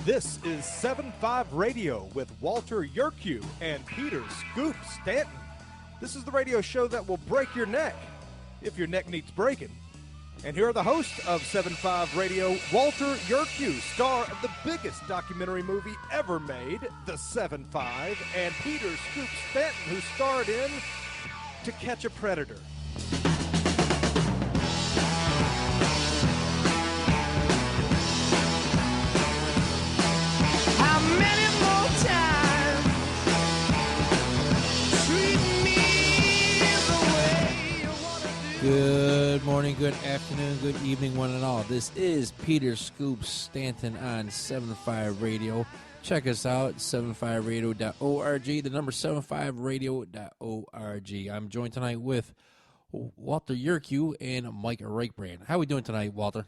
This is 7-5 Radio with Walter Yerkew and Peter Scoop Stanton. This is the radio show that will break your neck if your neck needs breaking. And here are the hosts of 7-5 Radio, Walter Yerkew, star of the biggest documentary movie ever made, The 7-5, and Peter Scoop Stanton, who starred in To Catch a Predator. Good morning, good afternoon, good evening, one and all. This is Peter Scoop Stanton on 7-5 Radio. Check us out, 75radio.org, the number 75radio.org. I'm joined tonight with Walter Yerkew and Mike Reichbrand. How are we doing tonight, Walter?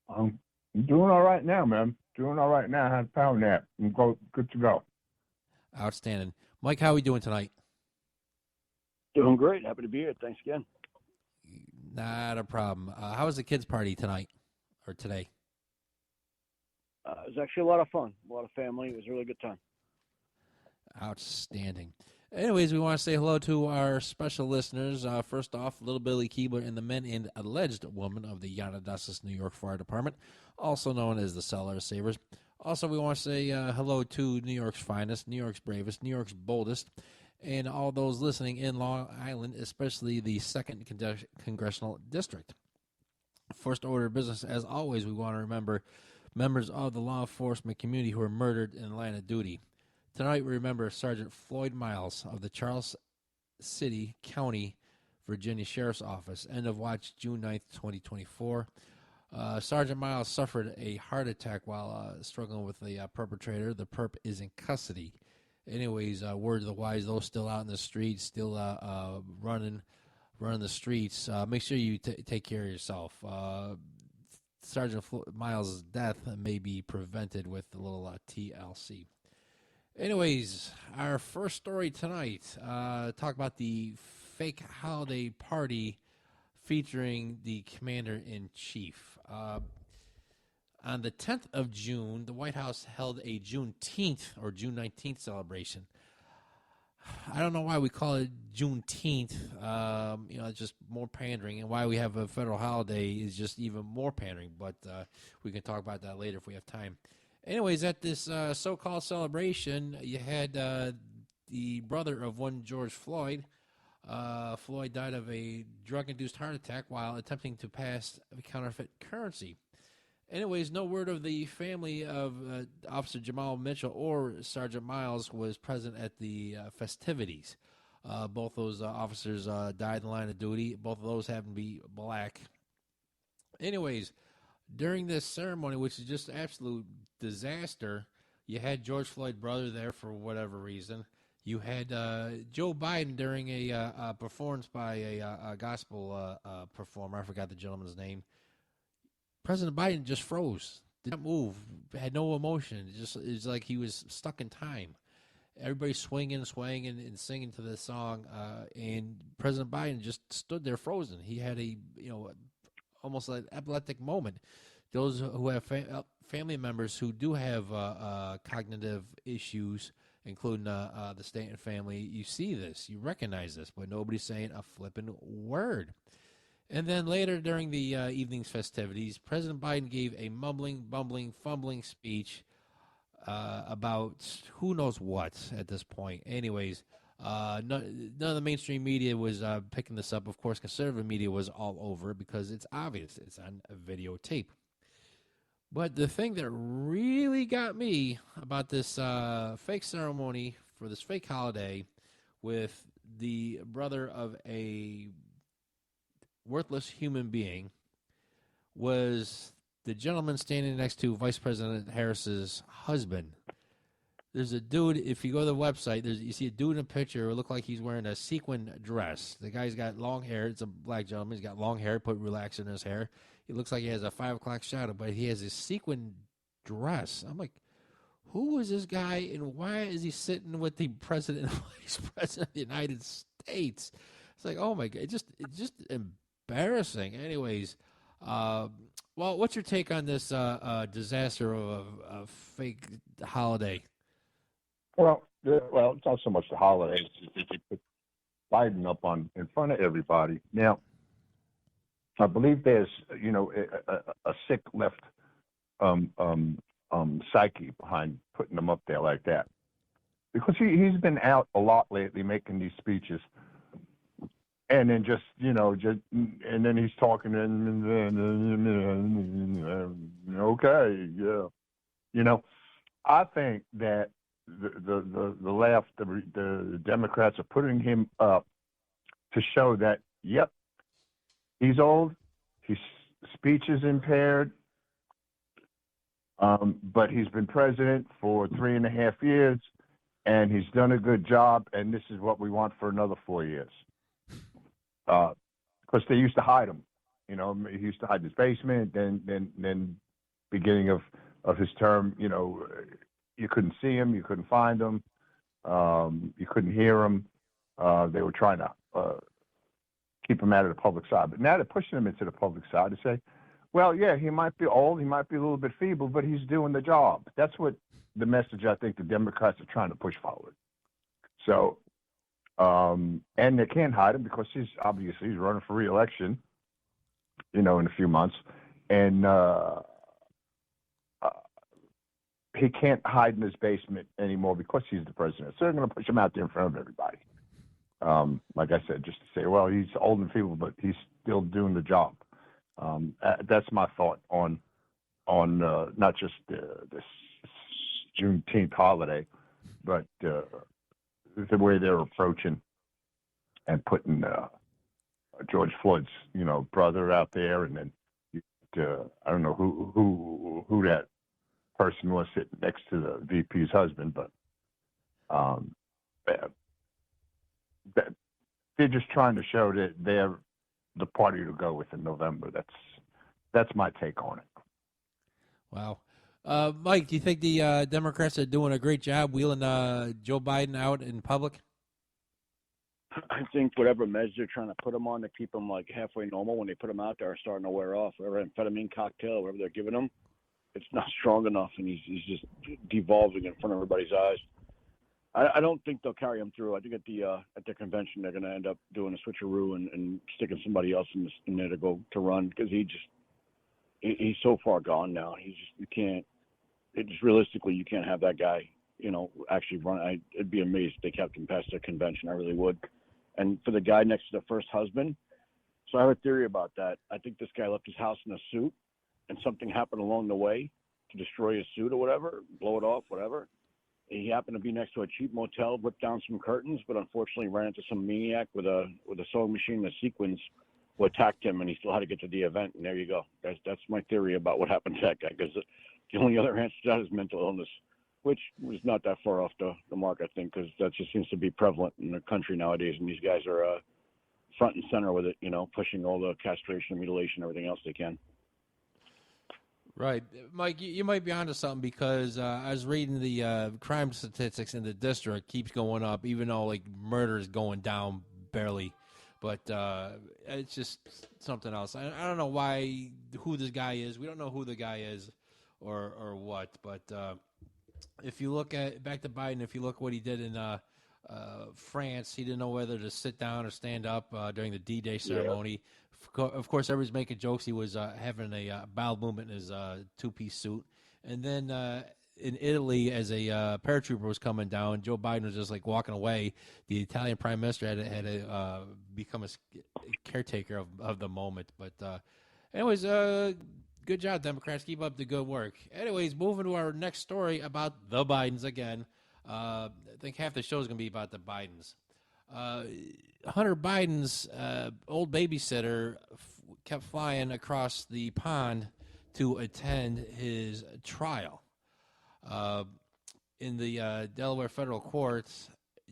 I'm doing all right now, man. Doing all right now. I had a power nap. I'm good to go. Outstanding. Mike, how are we doing tonight? Doing great. Happy to be here. Thanks again. Not a problem. How was the kids' party tonight or today? It was actually a lot of fun. A lot of family. It was a really good time. Outstanding. Anyways, we want to say hello to our special listeners. First off, Little Billy Keebler and the men and alleged woman of the Yanadasas, New York Fire Department, also known as the Cellar Savers. Also, we want to say hello to New York's finest, New York's bravest, New York's boldest, and all those listening in Long Island, especially the 2nd Congressional District. First order of business, as always, we want to remember members of the law enforcement community who were murdered in the line of duty. Tonight, we remember Sergeant Floyd Miles of the Charles City County, Virginia Sheriff's Office. End of watch, June 9th, 2024. Sergeant Miles suffered a heart attack while struggling with the perpetrator. The perp is in custody. Anyways, word to the wise, those still out in the streets, still running the streets, make sure you take care of yourself. Sergeant Miles' death may be prevented with a little TLC. Anyways, our first story tonight, talk about the fake holiday party featuring the Commander-in-Chief. On the 10th of June, the White House held a Juneteenth or June 19th celebration. I don't know why we call it Juneteenth. It's just more pandering, and why we have a federal holiday is just even more pandering, but we can talk about that later if we have time. Anyways, at this so-called celebration, you had the brother of one George Floyd. Floyd died of a drug-induced heart attack while attempting to pass counterfeit currency. Anyways, no word of the family of Officer Jamal Mitchell or Sergeant Miles was present at the festivities. Both those officers died in the line of duty. Both of those happen to be black. Anyways, during this ceremony, which is just absolute disaster, you had George Floyd's brother there for whatever reason. You had Joe Biden during a performance by a gospel performer. I forgot the gentleman's name. President Biden just froze, did not move, had no emotion. It's like he was stuck in time. Everybody swinging, swaying, and singing to this song, and President Biden just stood there frozen. He had almost like an epileptic moment. Those who have family members who do have cognitive issues, including the Stanton family, you see this, you recognize this, but nobody's saying a flippin' word. And then later during the evening's festivities, President Biden gave a mumbling, bumbling, fumbling speech about who knows what at this point. Anyways, none of the mainstream media was picking this up. Of course, conservative media was all over it because it's obvious. It's on a videotape. But the thing that really got me about this fake ceremony for this fake holiday with the brother of a worthless human being was the gentleman standing next to Vice President Harris's husband. There's a dude, if you go to the website, you see a dude in a picture who look like he's wearing a sequin dress. The guy's got long hair. It's a black gentleman. He's got long hair, put relaxer in his hair. He looks like he has a 5 o'clock shadow, but he has a sequin dress. I'm like, who is this guy, and why is he sitting with the president and vice president of the United States? It's like, oh my God, it's just embarrassing. Anyways, Well, what's your take on this disaster of a fake holiday? Well, it's not so much the holidays. They put Biden up in front of everybody. Now, I believe there's, a sick left psyche behind putting them up there like that, because he's been out a lot lately making these speeches, and then and then he's talking and okay, yeah, I think that the left, the Democrats are putting him up to show that, yep, he's old, his speech is impaired, but he's been president for 3.5 years, and he's done a good job, and this is what we want for another 4 years. Because they used to hide him. He used to hide in his basement. Then beginning of his term, you couldn't see him, you couldn't find him, you couldn't hear him. They were trying to keep him out of the public side. But now they're pushing him into the public side to say, well, yeah, he might be old, he might be a little bit feeble, but he's doing the job. That's what the message I think the Democrats are trying to push forward. So, and they can't hide him because he's running for re-election, in a few months. And he can't hide in his basement anymore because he's the president. So they're going to push him out there in front of everybody. Like I said, just to say, well, he's old and feeble, but he's still doing the job. That's my thought on not just this Juneteenth holiday, but the way they're approaching and putting George Floyd's brother out there, and then I don't know who that person was sitting next to the VP's husband, but they're just trying to show that they're the party to go with in November. That's my take on it. Wow. Mike, do you think the Democrats are doing a great job wheeling Joe Biden out in public? I think whatever measure they're trying to put him on to keep him like halfway normal, when they put him out there, are starting to wear off. Whatever amphetamine cocktail, whatever they're giving him, it's not strong enough, and he's just devolving in front of everybody's eyes. I don't think they'll carry him through. I think at the convention they're going to end up doing a switcheroo and sticking somebody else in there to run, because he's so far gone now. Realistically, you can't have that guy, actually run. I'd be amazed if they kept him past the convention. I really would. And for the guy next to the first husband, so I have a theory about that. I think this guy left his house in a suit, and something happened along the way to destroy his suit or whatever, blow it off, whatever. He happened to be next to a cheap motel, ripped down some curtains, but unfortunately ran into some maniac with a sewing machine and a sequins who attacked him, and he still had to get to the event. And there you go. That's my theory about what happened to that guy, because the only other answer to that is mental illness, which was not that far off the mark, I think, because that just seems to be prevalent in the country nowadays, and these guys are front and center with it, pushing all the castration, mutilation, everything else they can. Right. Mike, you might be onto something, because I was reading the crime statistics in the district keeps going up, even though murder is going down barely. But it's just something else. I don't know who this guy is. We don't know who the guy is or what. But if you look back to Biden, if you look what he did in France, he didn't know whether to sit down or stand up during the D-Day ceremony. Yeah. Of course, everybody's making jokes. He was having a bowel movement in his two-piece suit. And then in Italy, as a paratrooper was coming down, Joe Biden was just walking away. The Italian prime minister had to become a caretaker of the moment. But anyways, good job, Democrats. Keep up the good work. Anyways, moving to our next story about the Bidens again. I think half the show is going to be about the Bidens. Hunter Biden's old babysitter kept flying across the pond to attend his trial. In the Delaware federal courts,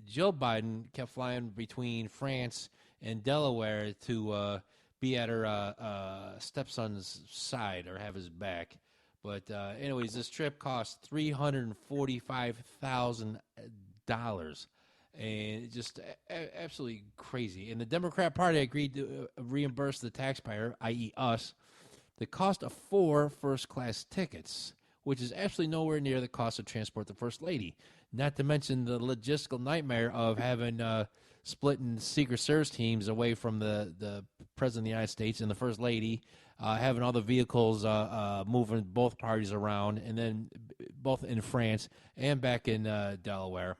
Jill Biden kept flying between France and Delaware to be at her stepson's side or have his back. But anyways, this trip cost $345,000. And just absolutely crazy. And the Democrat Party agreed to reimburse the taxpayer, i.e. us, the cost of 4 first-class tickets, which is absolutely nowhere near the cost of transport the First Lady. Not to mention the logistical nightmare of having splitting Secret Service teams away from the President of the United States and the First Lady, having all the vehicles moving both parties around, and then both in France and back in Delaware.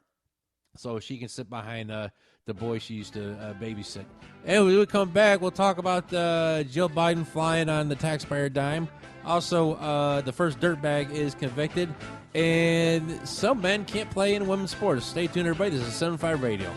So she can sit behind the boy she used to babysit. And when we come back, we'll talk about Joe Biden flying on the taxpayer dime. Also, the first dirtbag is convicted. And some men can't play in women's sports. Stay tuned, everybody. This is 75 Radio.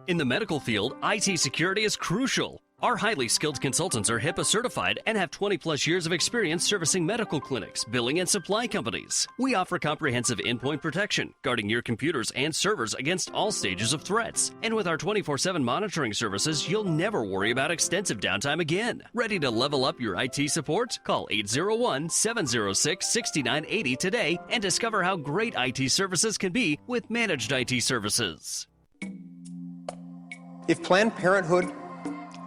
In the medical field, IT security is crucial. Our highly skilled consultants are HIPAA certified and have 20-plus years of experience servicing medical clinics, billing, and supply companies. We offer comprehensive endpoint protection, guarding your computers and servers against all stages of threats. And with our 24/7 monitoring services, you'll never worry about extensive downtime again. Ready to level up your IT support? Call 801-706-6980 today and discover how great IT services can be with managed IT services. If Planned Parenthood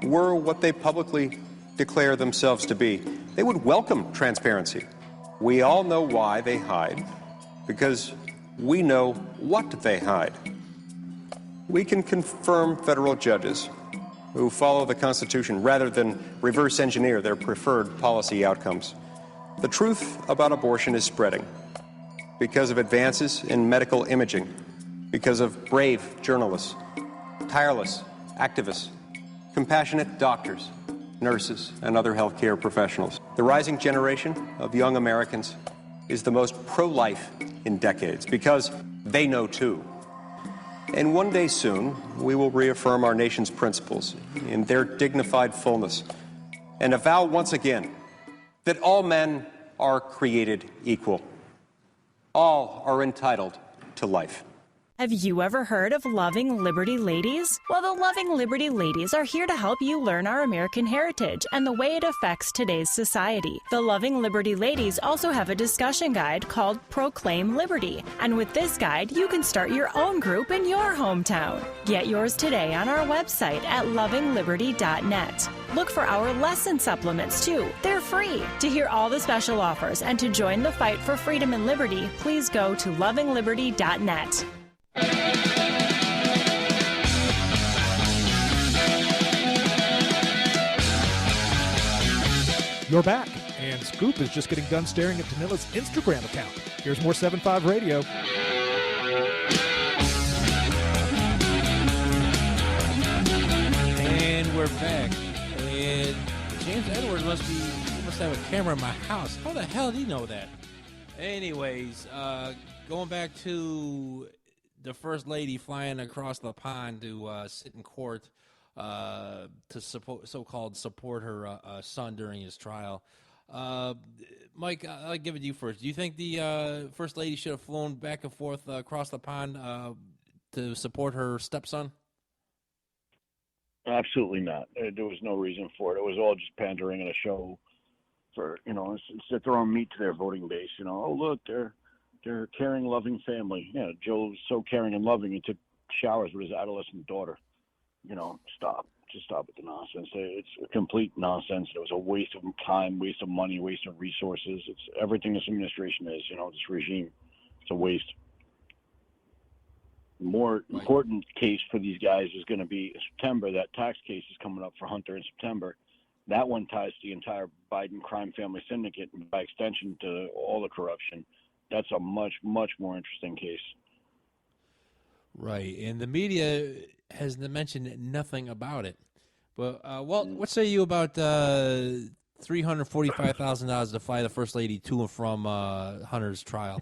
were what they publicly declare themselves to be, they would welcome transparency. We all know why they hide, because we know what they hide. We can confirm federal judges who follow the Constitution rather than reverse engineer their preferred policy outcomes. The truth about abortion is spreading because of advances in medical imaging, because of brave journalists, tireless activists, compassionate doctors, nurses, and other healthcare professionals. The rising generation of young Americans is the most pro-life in decades because they know too. And one day soon, we will reaffirm our nation's principles in their dignified fullness and avow once again that all men are created equal. All are entitled to life. Have you ever heard of Loving Liberty Ladies? Well, the Loving Liberty Ladies are here to help you learn our American heritage and the way it affects today's society. The Loving Liberty Ladies also have a discussion guide called Proclaim Liberty. And with this guide, you can start your own group in your hometown. Get yours today on our website at lovingliberty.net. Look for our lesson supplements, too. They're free. To hear all the special offers and to join the fight for freedom and liberty, please go to lovingliberty.net. You're back, and Scoop is just getting done staring at Danila's Instagram account. Here's more 7.5 Radio. And we're back. And James Edwards must have a camera in my house. How the hell did he know that? Anyways, going back to the First Lady flying across the pond to sit in court to support her son during his trial. Mike, I'll give it to you first. Do you think the First Lady should have flown back and forth across the pond to support her stepson? Absolutely not. There was no reason for it. It was all just pandering and a show for, to throw meat to their voting base. Oh, look, they're a caring, loving family. Yeah, Joe's so caring and loving, he took showers with his adolescent daughter. Stop. Just stop with the nonsense. It's a complete nonsense. It was a waste of time, waste of money, waste of resources. It's everything this administration is, this regime. It's a waste. The more important case for these guys is going to be September. That tax case is coming up for Hunter in September. That one ties to the entire Biden crime family syndicate and by extension to all the corruption. That's a much, much more interesting case. Right, and the media has mentioned nothing about it. But, Walt, what say you about $345,000 to fly the First Lady to and from Hunter's trial?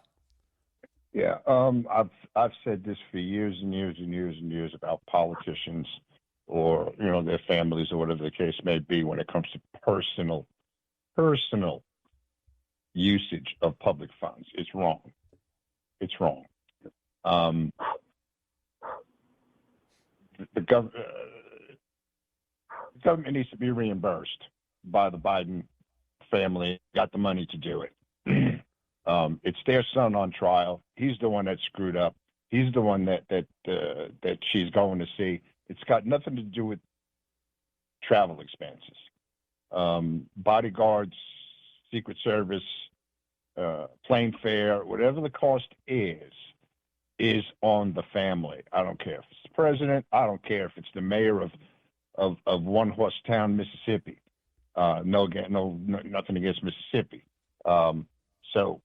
Yeah, I've said this for years and years and years and years about politicians or, their families or whatever the case may be when it comes to personal usage of public funds. It's wrong. It's wrong. The government needs to be reimbursed by the Biden family got the money to do it. It's their son on trial. He's the one that screwed up. He's the one that she's going to see. It's got nothing to do with travel expenses. Bodyguards, Secret Service, plane fare, whatever the cost is on the family. I don't care if it's the president. I don't care if it's the mayor of One Horse Town, Mississippi. Nothing against Mississippi. So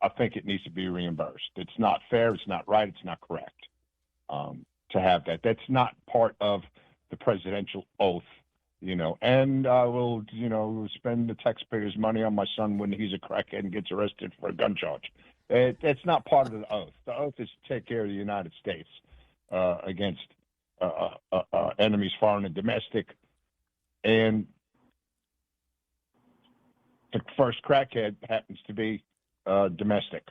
I think it needs to be reimbursed. It's not fair. It's not right. It's not correct to have that. That's not part of the presidential oath, and I will, spend the taxpayers' money on my son when he's a crackhead and gets arrested for a gun charge. That's not part of the oath. The oath is to take care of the United States against enemies, foreign and domestic. And the first crackhead happens to be domestic.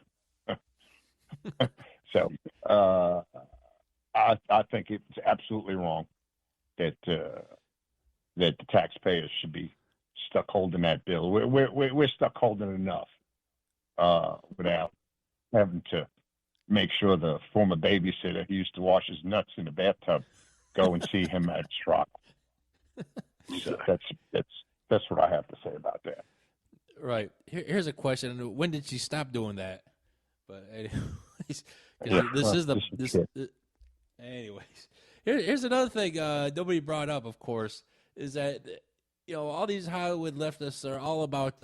So I think it's absolutely wrong that the taxpayers should be stuck holding that bill. We're stuck holding enough without having to make sure the former babysitter who used to wash his nuts in the bathtub go and see him at trial. So that's what I have to say about that. Right. Here's a question. When did she stop doing that? But anyways, anyways, here's another thing nobody brought up, of course, is that all these Hollywood leftists are all about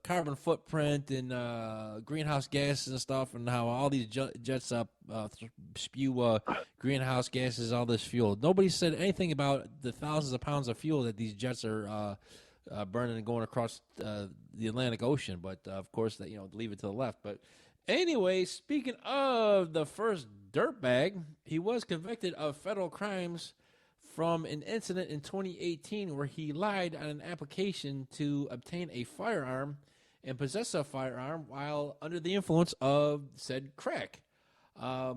carbon footprint and greenhouse gases and stuff, and how all these jets spew greenhouse gases, all this fuel. Nobody said anything about the thousands of pounds of fuel that these jets are burning and going across the Atlantic Ocean. But of course, that leave it to the left. But anyway, speaking of the first dirtbag, he was convicted of federal crimes from an incident in 2018 where he lied on an application to obtain a firearm and possess a firearm while under the influence of said crack. But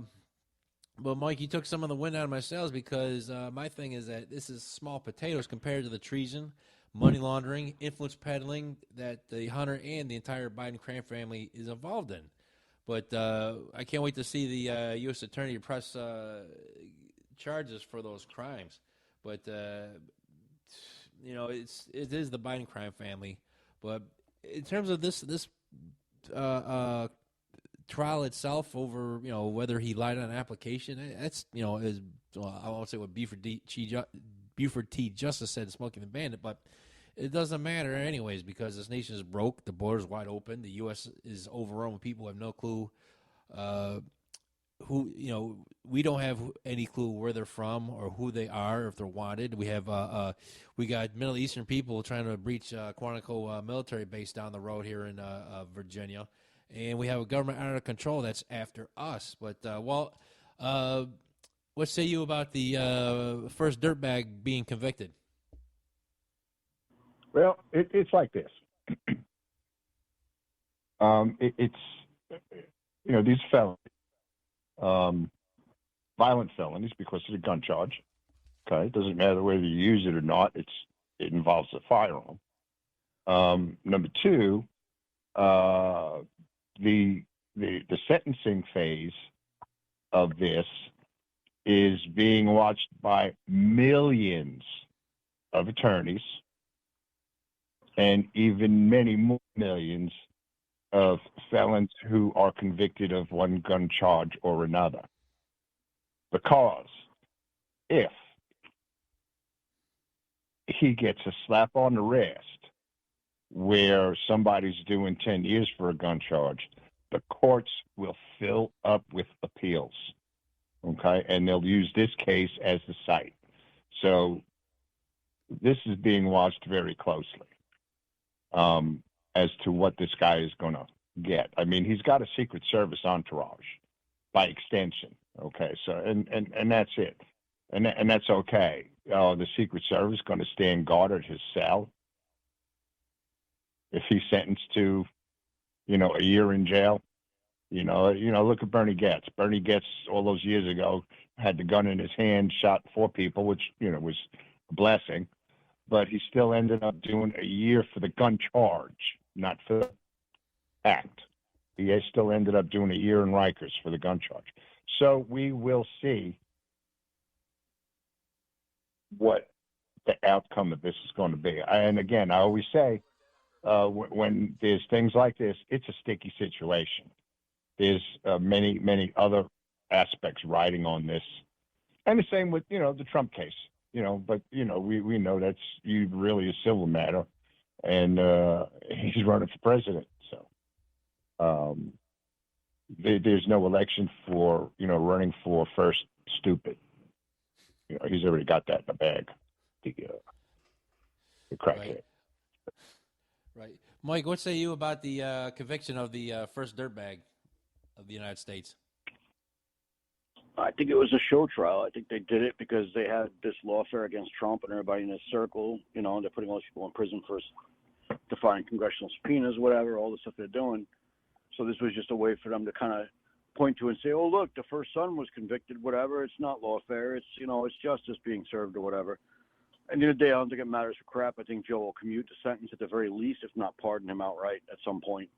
Mike, you took some of the wind out of my sails, because my thing is that this is small potatoes compared to the treason, money laundering, influence peddling that the Hunter and the entire Biden crime family is involved in. But I can't wait to see the U.S. Attorney press charges for those crimes. But it is the Biden crime family. But in terms of this trial itself, over whether he lied on an application, that's I won't say what Buford T. Justice said, smoking the bandit, but it doesn't matter anyways, because this nation is broke, the border's wide open, the U.S. is overrun with people who have no clue we don't have any clue where they're from or who they are, or if they're wanted. We have we got Middle Eastern people trying to breach Quantico military base down the road here in Virginia, and we have a government out of control that's after us. But Walt, what say you about the first dirtbag being convicted? Well, it's like this. It's these felonies. Violent felonies because of the gun charge. Okay, it doesn't matter whether you use it or not. It involves a firearm. Number two, the sentencing phase of this is being watched by millions of attorneys and even many more millions of felons who are convicted of one gun charge or another. Because if he gets a slap on the wrist where somebody's doing 10 years for a gun charge, the courts will fill up with appeals, okay? And they'll use this case as the site. So this is being watched very closely as to what this guy is going to get. I mean, he's got a Secret Service entourage by extension, okay? So, and that's it. And that's okay. The Secret Service is going to stand guard at his cell if he's sentenced to, a year in jail. Look at Bernie Getz. Bernie Getz, all those years ago, had the gun in his hand, shot 4 people, which, was a blessing. but he still ended up doing a year for the gun charge, not for the act. He still ended up doing a year in Rikers for the gun charge. So we will see what the outcome of this is going to be. And again, I always say, when there's things like this, it's a sticky situation. There's many, many other aspects riding on this. And the same with, the Trump case, but, we know that's really a civil matter, and he's running for president. So there's no election for, running for first stupid. He's already got that in the bag, the crackhead. Right. Mike, what say you about the conviction of the first dirtbag of the United States? I think it was a show trial. I think they did it because they had this lawfare against Trump and everybody in his circle. They're putting all these people in prison for defying congressional subpoenas, whatever, all the stuff they're doing. So this was just a way for them to kind of point to and say, oh, look, the first son was convicted, whatever. It's not lawfare. It's, it's justice being served or whatever. At the end of the day, I don't think it matters for crap. I think Joe will commute the sentence at the very least, if not pardon him outright at some point.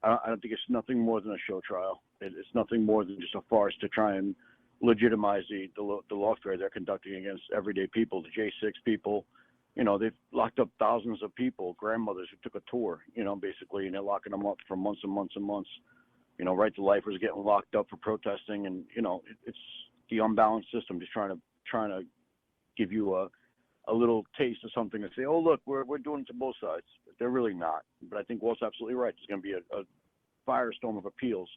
I don't think it's nothing more than a show trial. It's nothing more than just a farce to try and legitimize the lawfare they're conducting against everyday people, the J6 people. They've locked up thousands of people, grandmothers who took a tour, basically, and they're locking them up for months and months and months. Right to lifers getting locked up for protesting, and it's the unbalanced system just trying to give you a little taste of something and say, oh look, we're doing it to both sides. But they're really not. But I think Walt's absolutely right. There's going to be a firestorm of appeals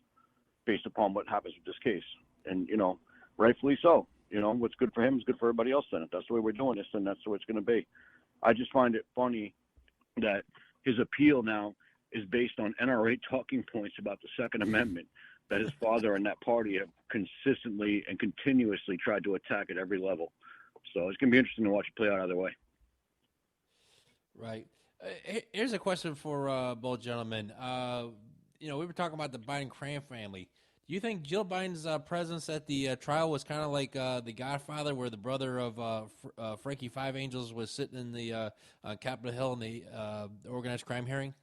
based upon what happens with this case, and rightfully so. What's good for him is good for everybody else. Then if that's the way we're doing this, then that's the way it's going to be. I just find it funny that his appeal now is based on NRA talking points about the Second Amendment that his father and that party have consistently and continuously tried to attack at every level. So it's going to be interesting to watch it play out either way. Right. Here's a question for both gentlemen. We were talking about the Biden crime family. Do you think Jill Biden's presence at the trial was kind of like The Godfather, where the brother of Frankie Five Angels was sitting in the Capitol Hill in the organized crime hearing?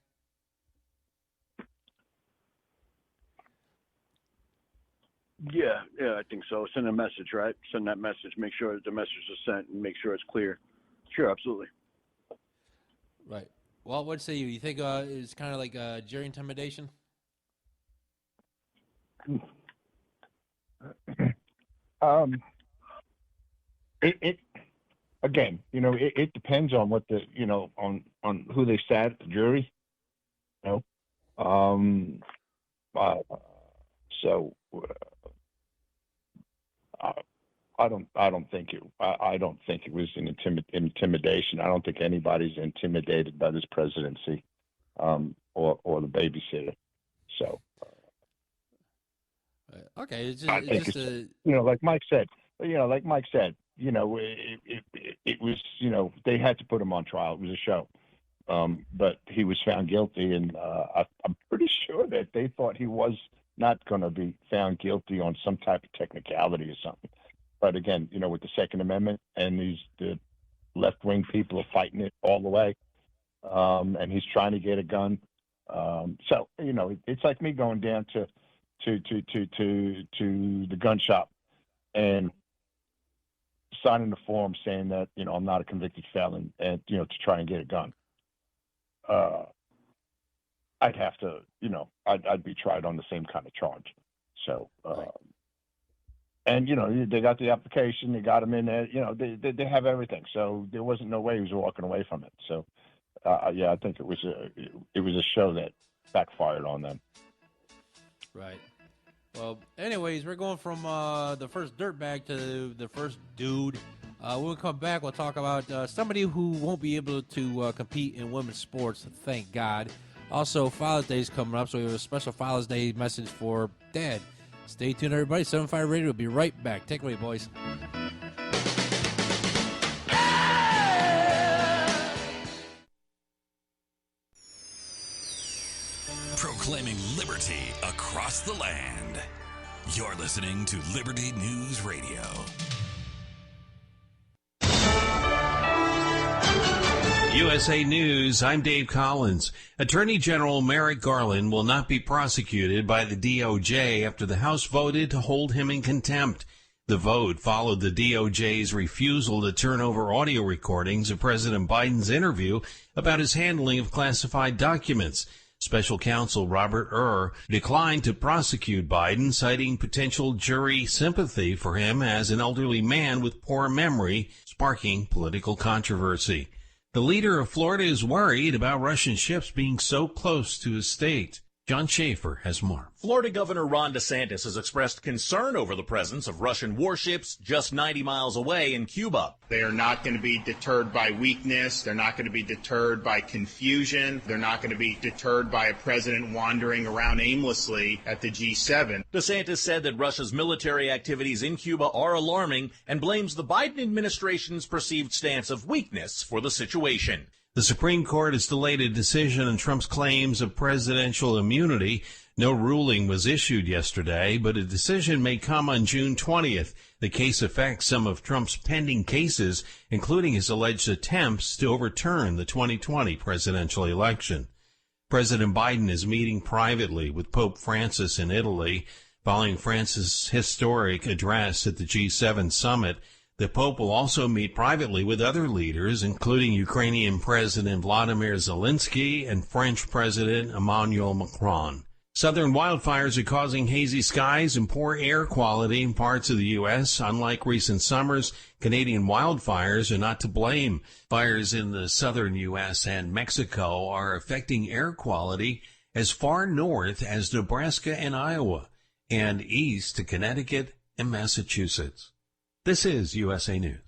Yeah, I think so. Send a message, right? Send that message. Make sure the message is sent and make sure it's clear. Sure, absolutely. Right. Well, what say you? You think it's kind of like jury intimidation? It again, it depends on what the, on who they sat at the jury. I don't think it was an intimidation. I don't think anybody's intimidated by this presidency, or the babysitter. So. Okay, it's like Mike said. It was, they had to put him on trial. It was a show, but he was found guilty, and I'm pretty sure that they thought he was not going to be found guilty on some type of technicality or something. But again, with the Second Amendment, and the left-wing people are fighting it all the way, and he's trying to get a gun. So it's like me going down to the gun shop and signing the form saying that I'm not a convicted felon, and to try and get a gun. I'd have to, I'd be tried on the same kind of charge. So, and they got the application, they got him in there. They have everything. So there wasn't no way he was walking away from it. So, I think it was a show that backfired on them. Right. Well, anyways, we're going from the first dirtbag to the first dude. When we come back, we'll talk about somebody who won't be able to compete in women's sports, thank God. Also, Father's Day is coming up, so we have a special Father's Day message for Dad. Stay tuned, everybody. 7-5 Radio will be right back. Take it away, boys. Proclaiming liberty across the land. You're listening to Liberty News Radio. USA News, I'm Dave Collins. Attorney General Merrick Garland will not be prosecuted by the DOJ after the House voted to hold him in contempt. The vote followed the DOJ's refusal to turn over audio recordings of President Biden's interview about his handling of classified documents. Special counsel Robert declined to prosecute Biden, citing potential jury sympathy for him as an elderly man with poor memory, sparking political controversy. The leader of Florida is worried about Russian ships being so close to his state. John Schaefer has more. Florida Governor Ron DeSantis has expressed concern over the presence of Russian warships just 90 miles away in Cuba. They are not going to be deterred by weakness. They're not going to be deterred by confusion. They're not going to be deterred by a president wandering around aimlessly at the G7. DeSantis said that Russia's military activities in Cuba are alarming and blames the Biden administration's perceived stance of weakness for the situation. The Supreme Court has delayed a decision on Trump's claims of presidential immunity. No ruling was issued yesterday, but a decision may come on June 20th. The case affects some of Trump's pending cases, including his alleged attempts to overturn the 2020 presidential election. President Biden is meeting privately with Pope Francis in Italy. Following Francis' historic address at the G7 summit, the Pope will also meet privately with other leaders, including Ukrainian President Vladimir Zelensky and French President Emmanuel Macron. Southern wildfires are causing hazy skies and poor air quality in parts of the U.S. Unlike recent summers, Canadian wildfires are not to blame. Fires in the southern U.S. and Mexico are affecting air quality as far north as Nebraska and Iowa, and east to Connecticut and Massachusetts. This is USA News.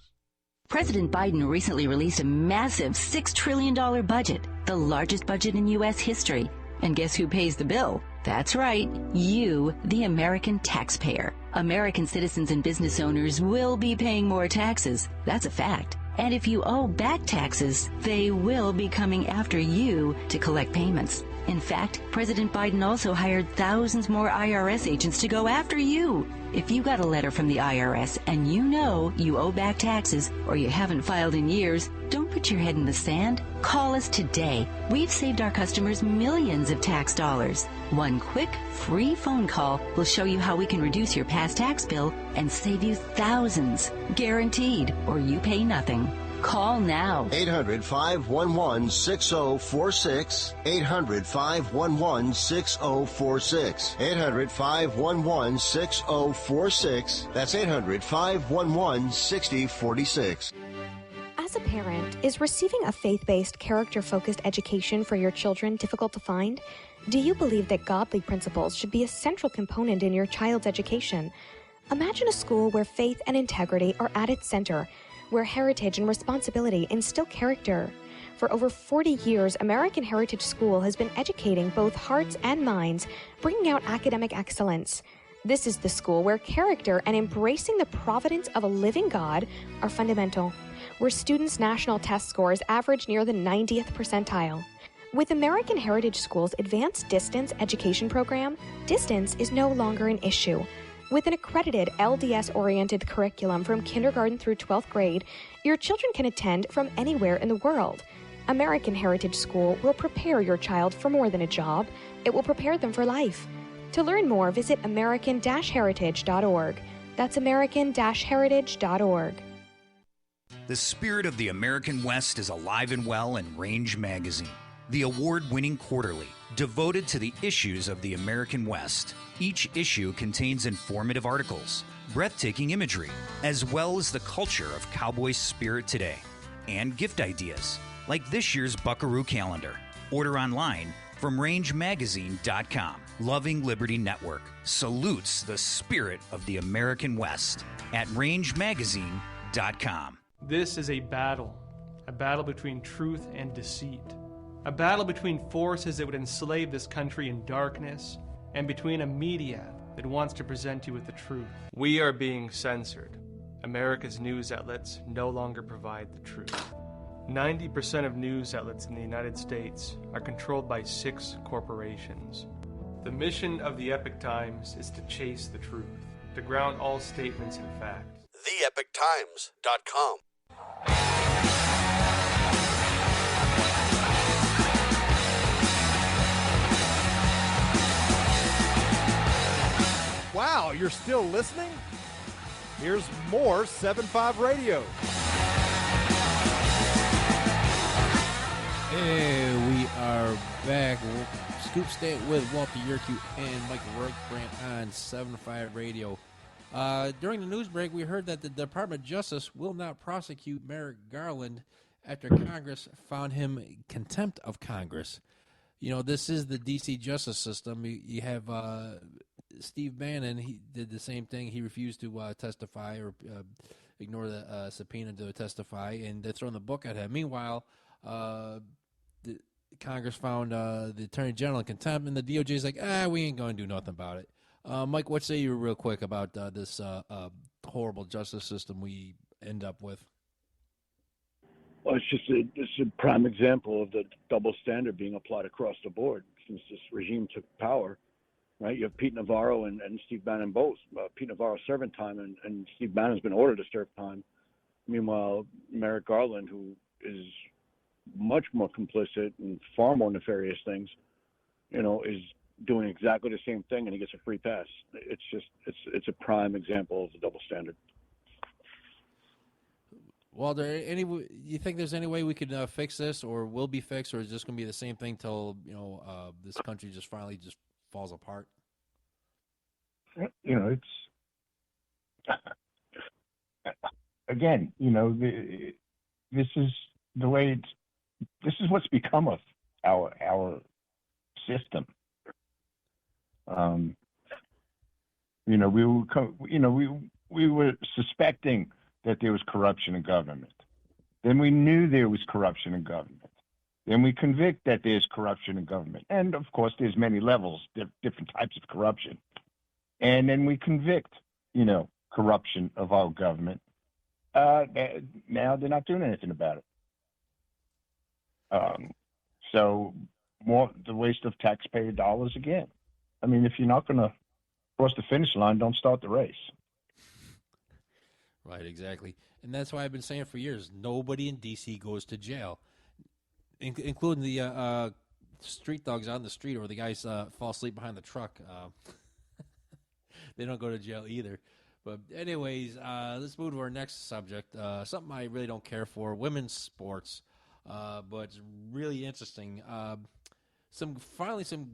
President Biden recently released a massive $6 trillion budget, the largest budget in U.S. history. And guess who pays the bill? That's right, you, the American taxpayer. American citizens and business owners will be paying more taxes. That's a fact. And if you owe back taxes, they will be coming after you to collect payments. In fact, President Biden also hired thousands more IRS agents to go after you. If you got a letter from the IRS and you know you owe back taxes or you haven't filed in years, don't put your head in the sand. Call us today. We've saved our customers millions of tax dollars. One quick, free phone call will show you how we can reduce your past tax bill and save you thousands. Guaranteed, or you pay nothing. Call now. 800-511-6046. 800-511-6046. 800-511-6046. That's 800-511-6046. As a parent, is receiving a faith-based, character-focused education for your children difficult to find? Do you believe that godly principles should be a central component in your child's education? Imagine a school where faith and integrity are at its center, where heritage and responsibility instill character. For over 40 years, American Heritage School has been educating both hearts and minds, bringing out academic excellence. This is the school where character and embracing the providence of a living God are fundamental, where students' national test scores average near the 90th percentile. With American Heritage School's advanced distance education program, distance is no longer an issue. With an accredited LDS-oriented curriculum from kindergarten through 12th grade, your children can attend from anywhere in the world. American Heritage School will prepare your child for more than a job. It will prepare them for life. To learn more, visit american-heritage.org. That's american-heritage.org. The spirit of the American West is alive and well in Range Magazine, the award-winning quarterly devoted to the issues of the American West. Each issue contains informative articles, breathtaking imagery, as well as the culture of cowboy spirit today, and gift ideas, like this year's Buckaroo calendar. Order online from rangemagazine.com. Loving Liberty Network salutes the spirit of the American West at rangemagazine.com. This is a battle between truth and deceit, a battle between forces that would enslave this country in darkness and between a media that wants to present you with the truth. We are being censored. America's news outlets no longer provide the truth. 90% of news outlets in the United States are controlled by 6 corporations. The mission of the Epoch Times is to chase the truth, to ground all statements in fact. TheEpochTimes.com. Wow, you're still listening? Here's more 7-5 Radio. Hey, we are back. Scoop Stat with Walter Yerkew and Mike Reichbrand on 7-5 Radio. During the news break, we heard that the Department of Justice will not prosecute Merrick Garland after Congress found him contempt of Congress. You know, this is the D.C. justice system. You have Steve Bannon. He did the same thing. He refused to testify or ignore the subpoena to testify, and they're throwing the book at him. Meanwhile, Congress found the Attorney General in contempt, and the DOJ's like, we ain't going to do nothing about it. Mike, what say you real quick about this horrible justice system we end up with? Well, it's a prime example of the double standard being applied across the board since this regime took power, right? You have Pete Navarro and Steve Bannon both. Pete Navarro serving time, and Steve Bannon's been ordered to serve time. Meanwhile, Merrick Garland, who is much more complicit and far more nefarious things, is doing exactly the same thing, and he gets a free pass. It's a prime example of the double standard. Walter, you think there's any way we could fix this, or will be fixed, or is it just going to be the same thing till this country just finally just falls apart? It's again, this is the way it's. This is what's become of our system. We were suspecting that there was corruption in government. Then we knew there was corruption in government. Then we convict that there's corruption in government. And, of course, there's many levels, different types of corruption. And then we convict, corruption of our government. Now they're not doing anything about it. So more the waste of taxpayer dollars again. I mean, if you're not going to cross the finish line, don't start the race. Right, exactly. And that's why I've been saying for years, nobody in D.C. goes to jail, including the street dogs out in the street or the guys fall asleep behind the truck. They don't go to jail either. But anyways, let's move to our next subject, something I really don't care for, women's sports. But it's really interesting. Some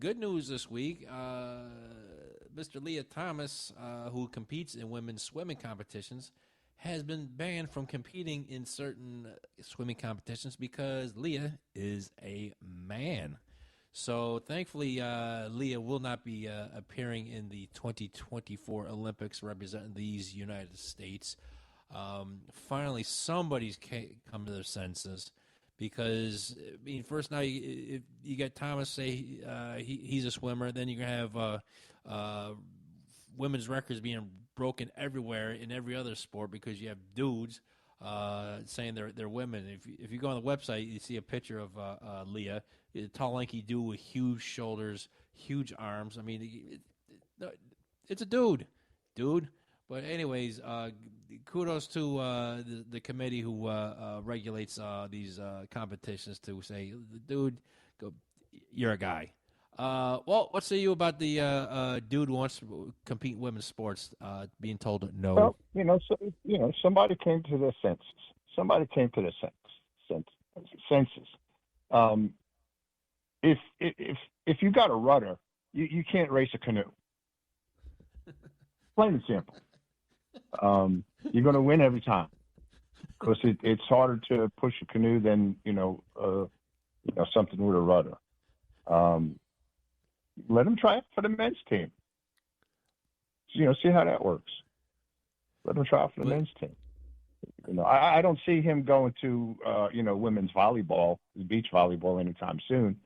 good news this week. Mr. Leah Thomas, who competes in women's swimming competitions, has been banned from competing in certain swimming competitions because Leah is a man. So thankfully, Leah will not be appearing in the 2024 Olympics representing these United States. Finally, somebody's come to their senses. Because, first now you got Thomas say he's a swimmer. Then you're going to have women's records being broken everywhere in every other sport because you have dudes saying they're women. If you go on the website, you see a picture of Leah, a tall, lanky dude with huge shoulders, huge arms. I mean, it's a dude. But anyways, kudos to the committee who regulates these competitions to say, dude, you're a guy. Well, what say you about the dude who wants to compete in women's sports being told no? Well, somebody came to their senses. If you got a rudder, you can't race a canoe. Plain and simple. You're going to win every time because it's harder to push a canoe than something with a rudder. Let him try it for the men's team. See how that works. Let him try it for the men's team. I don't see him going to women's volleyball, beach volleyball anytime soon,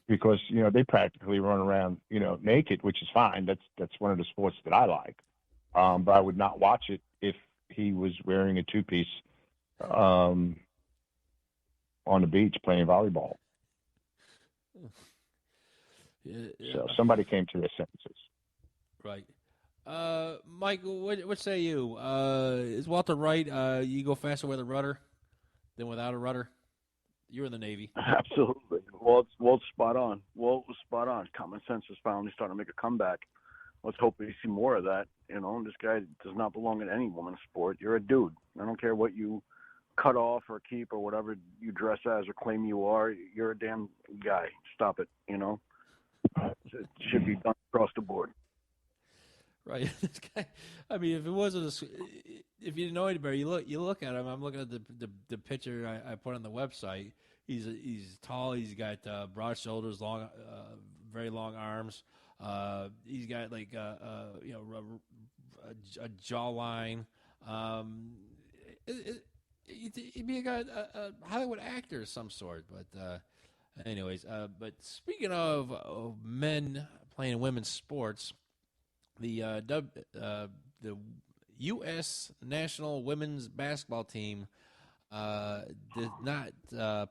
because they practically run around naked, which is fine. That's one of the sports that I like. But I would not watch it if he was wearing a two-piece on the beach playing volleyball. So somebody came to their senses. Right. Mike, what say you? Is Walter right? You go faster with a rudder than without a rudder? You're in the Navy. Absolutely. Walt's spot on. Walt was spot on. Common sense is finally starting to make a comeback. let's hope we see more of that. This guy does not belong in any woman's sport. You're a dude. I don't care what you cut off or keep or whatever you dress as or claim you are. You're a damn guy. Stop it. It should be done across the board. Right. This guy, I mean, if it wasn't if you didn't know anybody, you look at him. I'm looking at the picture I put on the website. He's tall. He's got broad shoulders, long, very long arms. He's got like a jawline. He'd be a Hollywood actor of some sort. But anyways, but speaking of men playing women's sports, the U.S. national women's basketball team did not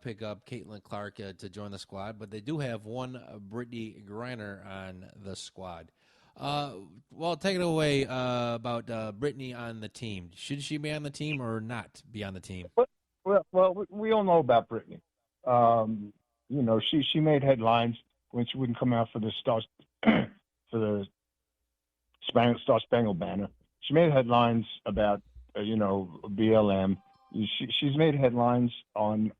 pick up Caitlin Clark to join the squad, but they do have one Brittany Griner on the squad. Well, take it away about Brittany on the team. Should she be on the team or not be on the team? Well, we all know about Brittany. She made headlines when she wouldn't come out for the Star Spangled Banner. She made headlines about BLM. She's made headlines on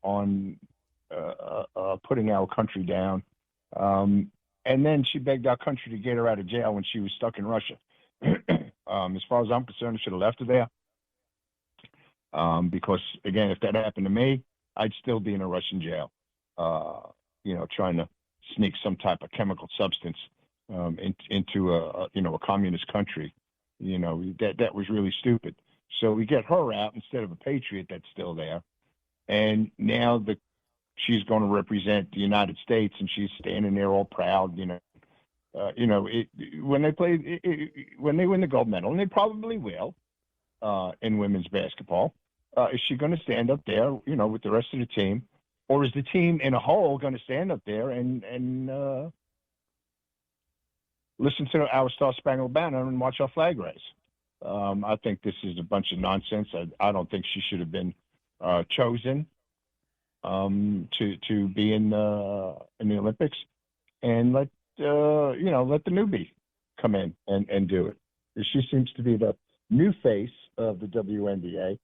putting our country down. And then she begged our country to get her out of jail when she was stuck in Russia. As far as I'm concerned, I should have left her there. Because, again, if that happened to me, I'd still be in a Russian jail, trying to sneak some type of chemical substance into a communist country. That was really stupid. So we get her out instead of a patriot that's still there. And now she's going to represent the United States, and she's standing there all proud. When they win the gold medal, and they probably will in women's basketball, is she going to stand up there, with the rest of the team, or is the team in a whole going to stand up there and listen to our Star Spangled Banner and watch our flag raise? I think this is a bunch of nonsense. I don't think she should have been chosen to be in the Olympics, and let the newbie come in and do it. She seems to be the new face of the WNBA.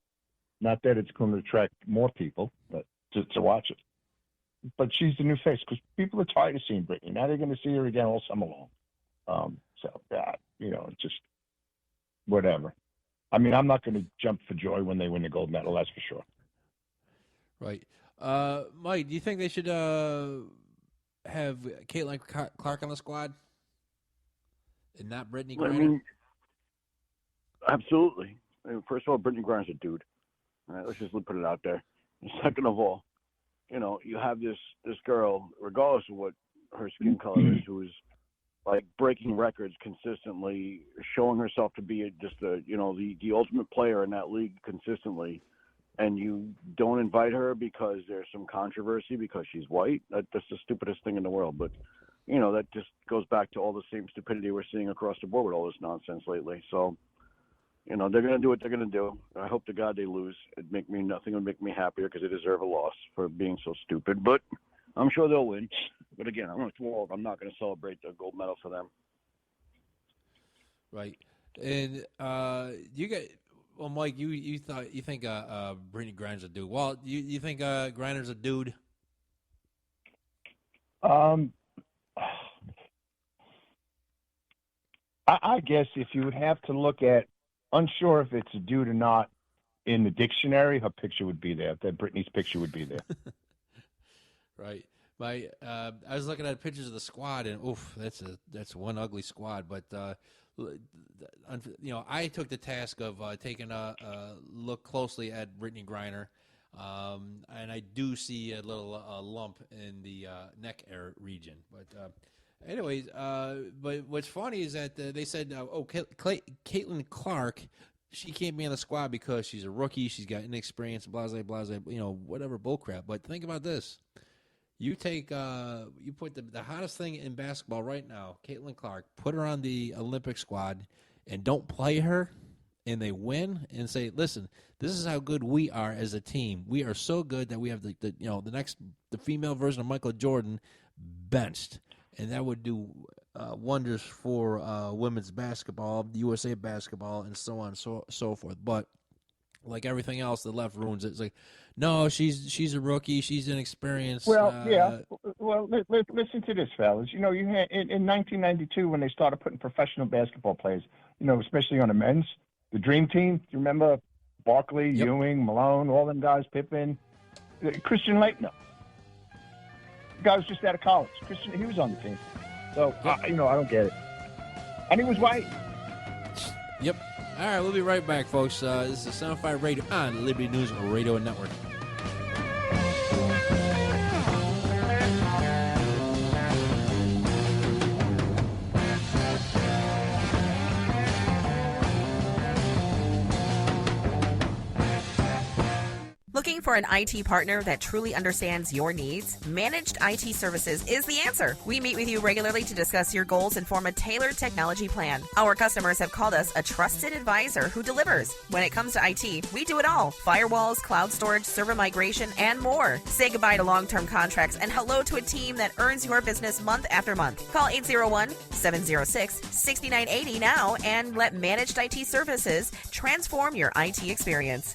Not that it's going to attract more people, but to watch it. But she's the new face because people are tired of seeing Brittany. Now they're going to see her again all summer long. Just whatever. I mean, I'm not going to jump for joy when they win the gold medal. That's for sure. Right. Mike, do you think they should have Caitlin Clark on the squad and not Brittany Griner? I mean, absolutely. First of all, Brittany Griner's a dude. All right, let's just put it out there. And second of all, you have this girl, regardless of what her skin color is, who is like breaking records consistently, showing herself to be just the ultimate player in that league consistently, and you don't invite her because there's some controversy because she's white. That's the stupidest thing in the world. But that just goes back to all the same stupidity we're seeing across the board with all this nonsense lately. So they're going to do what they're going to do. I hope to God they lose. Nothing would make me happier because they deserve a loss for being so stupid. But I'm sure they'll win. But again, I'm not going to celebrate the gold medal for them. Right. And Mike, you think Brittany Griner's a dude. Walt, you think Griner's a dude? I guess if you would have to look at, unsure if it's a dude or not, in the dictionary, her picture would be there. That Brittany's picture would be there. Right. I was looking at pictures of the squad, and that's one ugly squad. But I took the task of taking a look closely at Brittany Griner, and I do see a little lump in the neck region. But anyways, but what's funny is that they said, Caitlin Clark, she can't be on the squad because she's a rookie, she's got inexperience, blah, blah, blah, whatever bullcrap. But think about this. You take, you put the hottest thing in basketball right now, Caitlin Clark, put her on the Olympic squad, and don't play her, and they win, and say, listen, this is how good we are as a team. We are so good that we have the female version of Michael Jordan benched, and that would do wonders for women's basketball, USA basketball, and so on and so forth. But like everything else, the left ruins it. It's like, no, she's a rookie. She's inexperienced. Well, yeah. Well, listen to this, fellas. You had in 1992 when they started putting professional basketball players, especially on the men's, the Dream Team. Do you remember Barkley, Ewing, Malone, all them guys, Pippen, Christian Laettner? The guy was just out of college. He was on the team. So, I don't get it. And he was white. Yep. All right, we'll be right back, folks. This is 75 Radio on Liberty News Radio Network. Looking for an IT partner that truly understands your needs? Managed IT Services is the answer. We meet with you regularly to discuss your goals and form a tailored technology plan. Our customers have called us a trusted advisor who delivers. When it comes to IT, we do it all. Firewalls, cloud storage, server migration, and more. Say goodbye to long-term contracts and hello to a team that earns your business month after month. Call 801-706-6980 now and let Managed IT Services transform your IT experience.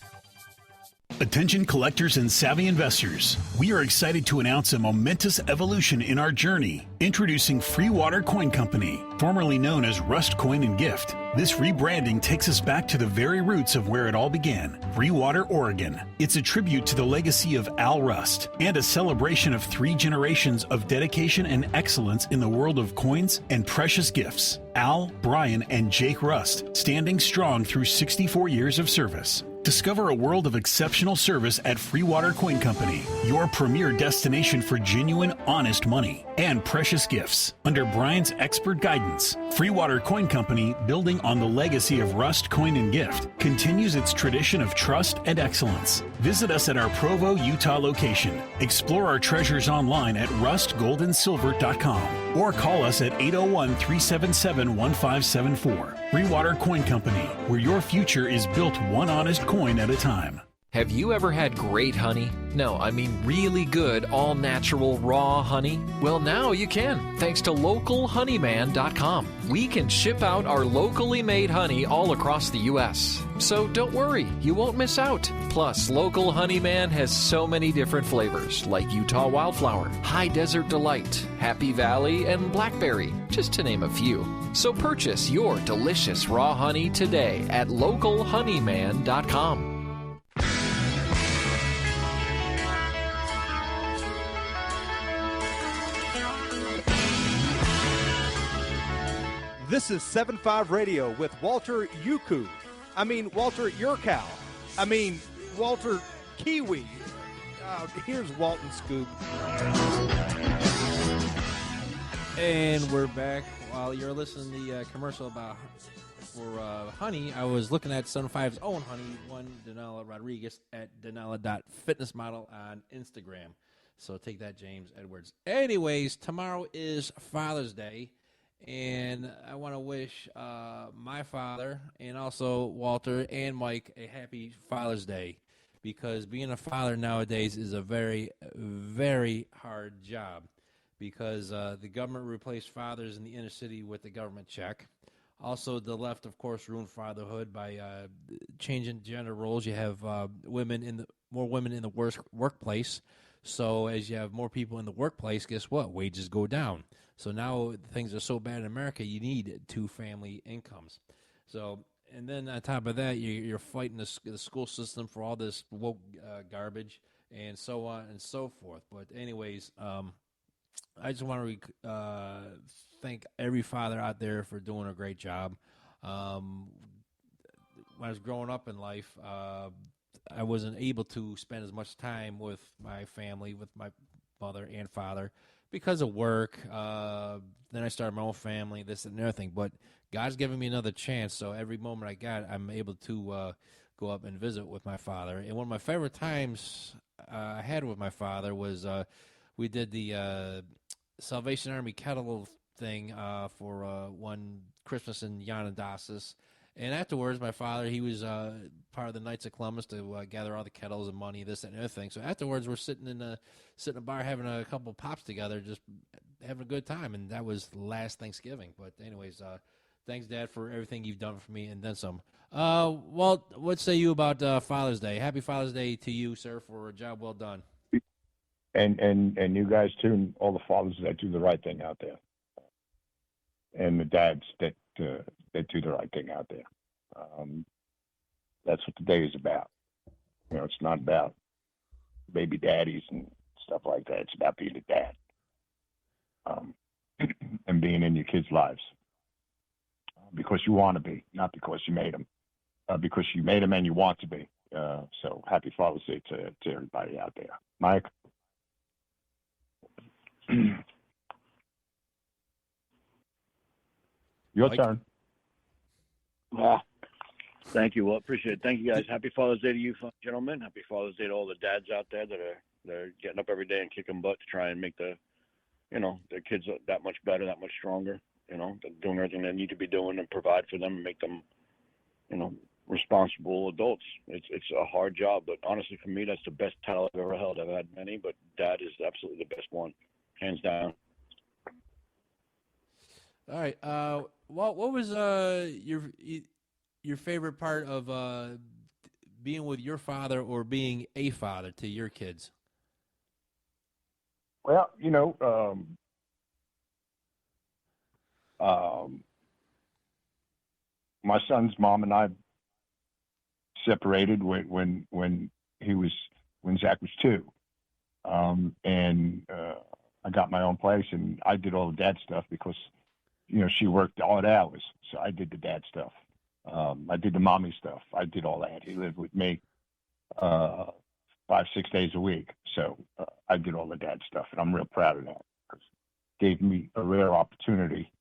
Attention collectors and savvy investors. We are excited to announce a momentous evolution in our journey. Introducing Free Water Coin Company, formerly known as Rust Coin and Gift. This rebranding takes us back to the very roots of where it all began, Free Water, Oregon. It's a tribute to the legacy of Al Rust and a celebration of 3 generations of dedication and excellence in the world of coins and precious gifts. Al, Brian, and Jake Rust, standing strong through 64 years of service. Discover a world of exceptional service at Free Water Coin Company, your premier destination for genuine, honest money and precious gifts. Under Brian's expert guidance, Free Water Coin Company, building on the legacy of Rust Coin and Gift, continues its tradition of trust and excellence. Visit us at our Provo, Utah location. Explore our treasures online at rustgoldandsilver.com or call us at 801-377-1574. Free Water Coin Company, where your future is built one honest coin at a time. Have you ever had great honey? No, I mean really good, all-natural, raw honey? Well, now you can, thanks to localhoneyman.com. We can ship out our locally made honey all across the U.S. So don't worry, you won't miss out. Plus, Local Honeyman has so many different flavors, like Utah Wildflower, High Desert Delight, Happy Valley, and Blackberry, just to name a few. So purchase your delicious raw honey today at localhoneyman.com. This is 7.5 Radio with Walter Yuku. Walter Yurkow. Walter Kiwi. Here's Walt and Scoop. And we're back. While you're listening to the commercial for honey, I was looking at 7.5's own honey, one Danila Rodrigues at danila.fitnessmodel on Instagram. So take that, James Edwards. Anyways, tomorrow is Father's Day. And I want to wish my father and also Walter and Mike a happy Father's Day, because being a father nowadays is a very, very hard job, because the government replaced fathers in the inner city with the government check. Also, the left, of course, ruined fatherhood by changing gender roles. You have more women in the workplace. So as you have more people in the workplace, guess what? Wages go down. So now things are so bad in America, you need 2 family incomes. So, and then on top of that, you're fighting the school system for all this woke garbage and so on and so forth. But anyways, I just want to thank every father out there for doing a great job. When I was growing up in life, I wasn't able to spend as much time with my family, with my mother and father, because of work. Then I started my own family, this and everything. But God's given me another chance, so every moment I got, I'm able to go up and visit with my father. And one of my favorite times I had with my father was we did the Salvation Army kettle thing for one Christmas in Yanadassus. And afterwards, my father, he was part of the Knights of Columbus to gather all the kettles and money, this and everything. So afterwards, we're sitting in a bar having a couple of pops together, just having a good time, and that was last Thanksgiving. But anyways, thanks, Dad, for everything you've done for me and then some. Walt, what say you about Father's Day? Happy Father's Day to you, sir, for a job well done. And you guys too, and all the fathers that do the right thing out there, and the dads that do the right thing out there. That's what the day is about. It's not about baby daddies and stuff like that. It's about being a dad, and being in your kids' lives because you want to be, not because you made them, because you made them and you want to be. So happy Father's Day to everybody out there. Mike? Your turn. Thank you. Well, appreciate it. Thank you, guys. Happy Father's Day to you, gentlemen. Happy Father's Day to all the dads out there that are getting up every day and kicking butt to try and make their kids that much better, that much stronger. They're doing everything they need to be doing and provide for them and make them, responsible adults. It's a hard job, but honestly, for me, that's the best title I've ever held. I've had many, but dad is absolutely the best one, hands down. All right. What was your favorite part of being with your father or being a father to your kids? Well, my son's mom and I separated when Zach was 2, and I got my own place, and I did all the dad stuff because she worked odd hours, so I did the dad stuff. I did the mommy stuff. I did all that. He lived with me 5-6 days a week, so I did all the dad stuff, and I'm real proud of that because it gave me a rare opportunity.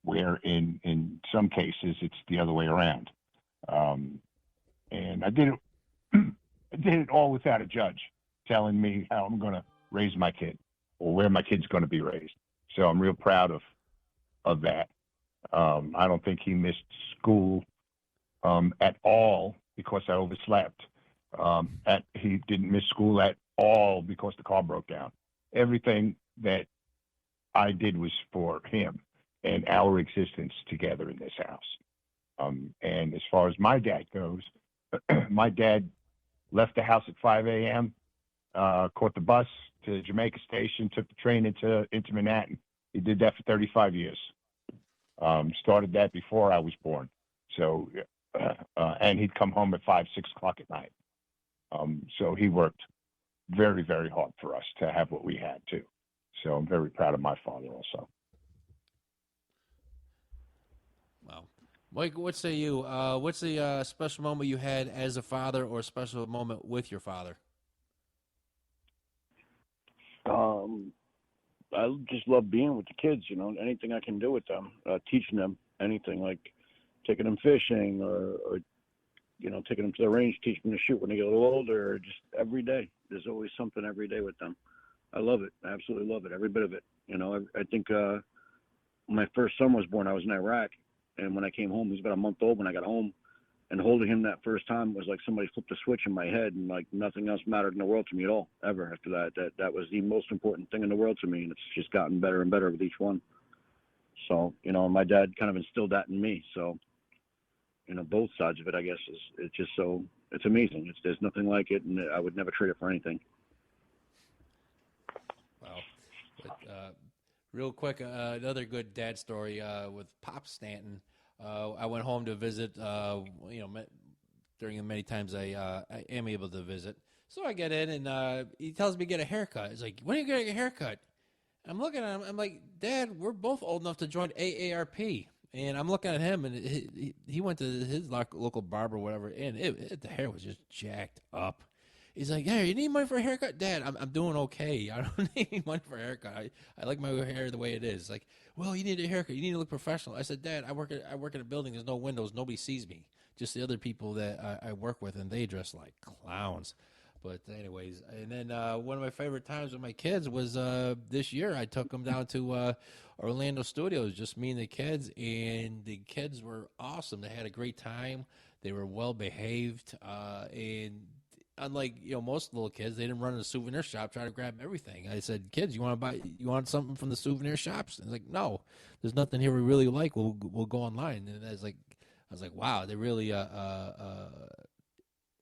Where in some cases it's the other way around. And I did it all without a judge telling me how I'm going to raise my kid or where my kid's going to be raised. So I'm real proud of that. I don't think he missed school at all because I overslept. He didn't miss school at all because the car broke down. Everything that I did was for him and our existence together in this house. And as far as my dad goes, my dad left the house at 5 a.m., caught the bus to Jamaica Station, took the train into Manhattan. He did that for 35 years. Started that before I was born. So, and he'd come home at 5, 6 o'clock at night. So he worked very, very hard for us to have what we had too. So I'm very proud of my father also. Wow. Mike, what say you? What's the special moment you had as a father or a special moment with your father? I just love being with the kids, anything I can do with them, teaching them anything, like taking them fishing or taking them to the range, teaching them to shoot when they get a little older, just every day. There's always something every day with them. I love it. I absolutely love it, every bit of it. I think when my first son was born, I was in Iraq, and when I came home, he was about a month old when I got home, and holding him that first time was like somebody flipped a switch in my head, and like nothing else mattered in the world to me at all, ever after that. That was the most important thing in the world to me, and it's just gotten better and better with each one. So, my dad kind of instilled that in me. So, both sides of it, I guess, it's amazing. There's nothing like it, and I would never trade it for anything. Wow. But, real quick, another good dad story with Pop Stanton. I went home to visit, during the many times I am able to visit. So I get in, and he tells me to get a haircut. He's like, when are you getting a haircut? I'm looking at him. I'm like, Dad, we're both old enough to join AARP. And I'm looking at him, and he went to his local barber or whatever, and the hair was just jacked up. He's like, hey, you need money for a haircut? Dad, I'm doing okay. I don't need money for a haircut. I like my hair the way it is. Like, well, you need a haircut. You need to look professional. I said, Dad, I work in a building. There's no windows. Nobody sees me. Just the other people that I work with, and they dress like clowns. But anyways, and then one of my favorite times with my kids was this year. I took them down to Orlando Studios, just me and the kids, and the kids were awesome. They had a great time. They were well behaved, and unlike most little kids, they didn't run in a souvenir shop try to grab everything. I said, kids, you want something from the souvenir shops? And it's like, no, there's nothing here we really like. We'll go online. And I was like, wow, they really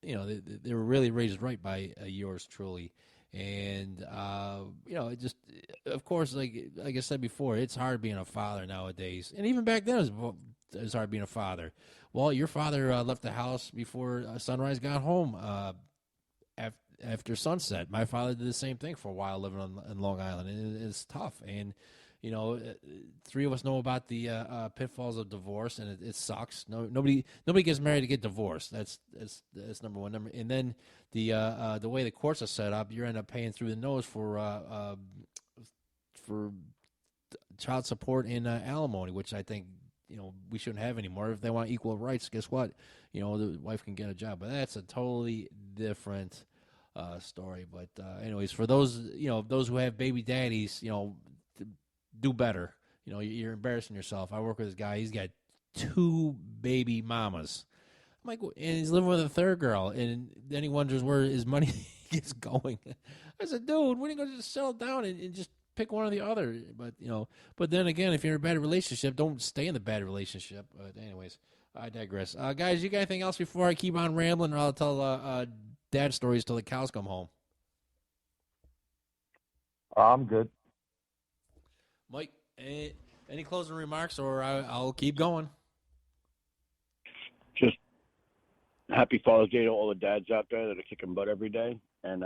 they were really raised right by yours truly. And it just, of course, like I said before, it's hard being a father nowadays, and even back then it was hard being a father. Well, your father left the house before sunrise, got home after sunset. My father did the same thing for a while, living on Long Island, and it's tough. And three of us know about the pitfalls of divorce, and it sucks. Nobody gets married to get divorced. That's number one. And then the way the courts are set up, you end up paying through the nose for child support and alimony, which I think we shouldn't have anymore. If they want equal rights, guess what? The wife can get a job, but that's a totally different story. But anyways, for those who have baby daddies, do better. You're embarrassing yourself. I work with this guy. He's got 2 baby mamas. I'm like, and he's living with a third girl, and then he wonders where his money is going. I said, dude, when are you going to just settle down and just pick one or the other? But then again, if you're in a bad relationship, don't stay in the bad relationship. But anyways, I digress. Guys, you got anything else before I keep on rambling, or I'll tell dad stories till the cows come home? I'm good. Mike, any closing remarks, or I'll keep going? Just happy Father's Day to all the dads out there that are kicking butt every day. And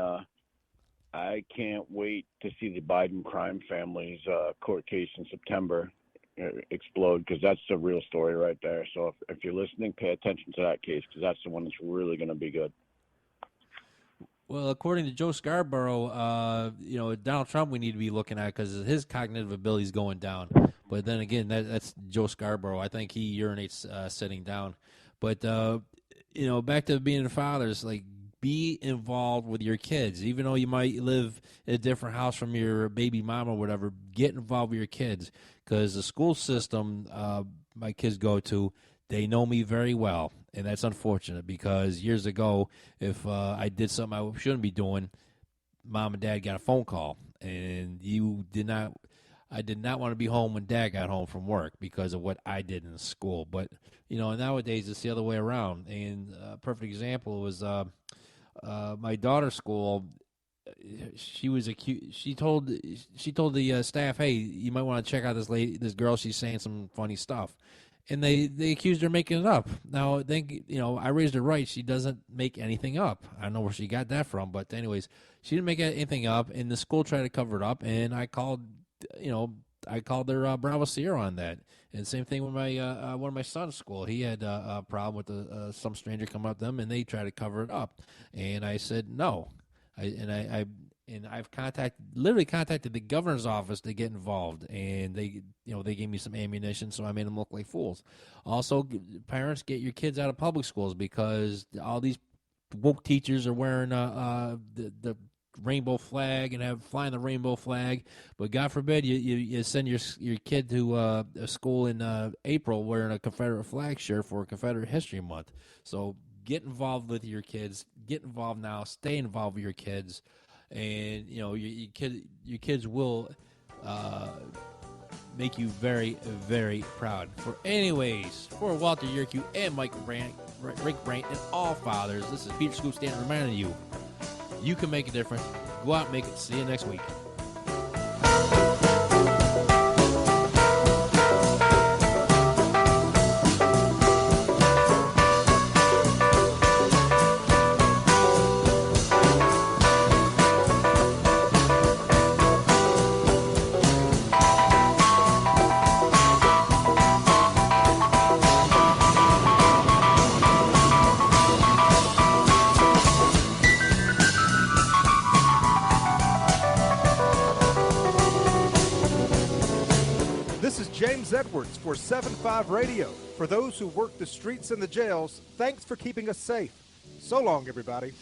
I can't wait to see the Biden crime family's court case in September explode, because that's the real story right there. So if you're listening, pay attention to that case, because that's the one that's really going to be good. Well, according to Joe Scarborough, Donald Trump we need to be looking at, because his cognitive ability is going down. But then again, that's Joe Scarborough. I think he urinates sitting down. But, back to being fathers, like, be involved with your kids. Even though you might live in a different house from your baby mom or whatever, get involved with your kids. Because the school system my kids go to, they know me very well. And that's unfortunate, because years ago, if I did something I shouldn't be doing, mom and dad got a phone call, and I did not want to be home when dad got home from work because of what I did in school. But nowadays it's the other way around. And a perfect example was my daughter's school. She was she told the staff, "Hey, you might want to check out this girl. She's saying some funny stuff." And they accused her of making it up. Now, I raised her right. She doesn't make anything up. I don't know where she got that from. But anyways, she didn't make anything up, and the school tried to cover it up. And I called their Bravo Sierra on that. And same thing with my one of my son's school. He had a problem with some stranger come up to them, and they tried to cover it up. And I said no. I've contacted the governor's office to get involved, and they gave me some ammunition, so I made them look like fools. Also, parents, get your kids out of public schools, because all these woke teachers are wearing the rainbow flag and flying the rainbow flag. But God forbid you send your kid to a school in April wearing a Confederate flag shirt for Confederate History Month. So get involved with your kids. Get involved now. Stay involved with your kids. And your kids will make you very, very proud. For Walter Yerkew and Mike Rick Brandt and all fathers, this is Peter Scoop Stanton reminding you, you can make a difference. Go out and make it. See you next week. Edwards for 7-5 Radio. For those who work the streets and the jails, thanks for keeping us safe. So long, everybody.